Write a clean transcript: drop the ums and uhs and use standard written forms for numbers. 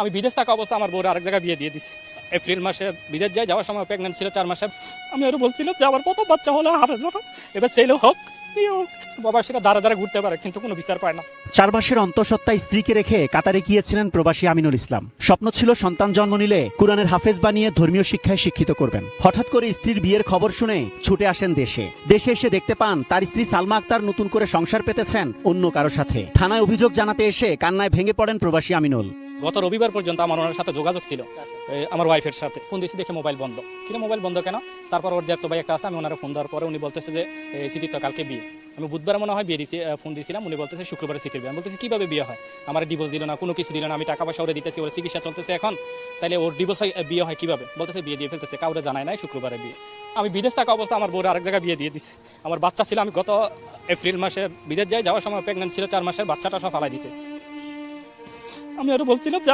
আমি বিদেশ থাকা অবস্থা আমার বউর আরেক জায়গায় বিয়ে দিয়ে দিছি। এপ্রিল মাসে বিদেশ যাই, যাওয়ার সময় প্রেগনেন্ট ছিল 4 মাসে। আমি আরো বলছিলাম যে আমার প্রথম বাচ্চা হলে হাফেজ বাবা, এবার চাইলেও হোক বাবা, সেটা দাঁড়া দাঁড়া ঘুরতে পারে কিন্তু কোনো বিচার পায় না। 4 মাসের অন্তঃসত্ত্বা স্ত্রীকে রেখে কাতারে গিয়েছিলেন প্রবাসী আমিনুল ইসলাম। স্বপ্ন ছিল সন্তান জন্ম নিলে কুরআনের হাফেজ বানিয়ে ধর্মীয় শিক্ষায় শিক্ষিত করবেন। হঠাৎ করে স্ত্রীর বিয়ের খবর শুনে ছুটে আসেন দেশে। দেশে এসে দেখতে পান তার স্ত্রী সালমা আক্তার নতুন করে সংসার পেতেছেন অন্য কারো সাথে। থানায় অভিযোগ জানাতে এসে কান্নায় ভেঙে পড়েন প্রবাসী আমিনুল। গত রবিবার পর্যন্ত আমার ওনার সাথে যোগাযোগ ছিল, আমার ওয়াইফের সাথে। ফোন দিয়েছি, দেখে মোবাইল বন্ধ। কিনা মোবাইল বন্ধ কেন? তারপর ওর জ্যাঠতো ভাই একটা আছে, আমি ওনারা ফোন দেওয়ার পরে উনি বলতেছে যে চিঠির তো কালকে বিয়ে। আমি বুধবার মনে হয় বিয়ে দিয়েছি, ফোন দিয়েছিলাম। উনি বলতেছে শুক্রবারে চিঠির বিয়ে। আমি বলতেছি কিভাবে বিয়ে হয়? আমার ডিভোর্স দিল না, কোনো কিছু দিল না, আমি টাকা পয়সা ওরে দিতেছি, ওর চিকিৎসা চলতেছে এখন, তাইলে ওর ডিভোর্স হয়, বিয়ে হয় কিভাবে? বলতেছে বিয়ে দিয়ে ফেলতেছে, কাউরে জানায় নাই, শুক্রবারে বিয়ে। আমি বিদেশ থাকা অবস্থা আমার বউর আরেক জায়গায় বিয়ে দিয়ে দিছি। আমার বাচ্চা ছিল, আমি গত এপ্রিল মাসে বিদেশ যাই, যাওয়ার সময় প্রেগনেন্ট ছিল 4 মাসের, বাচ্চাটা সব ফালাই দিছে। আমি আরো বলছিলাম যে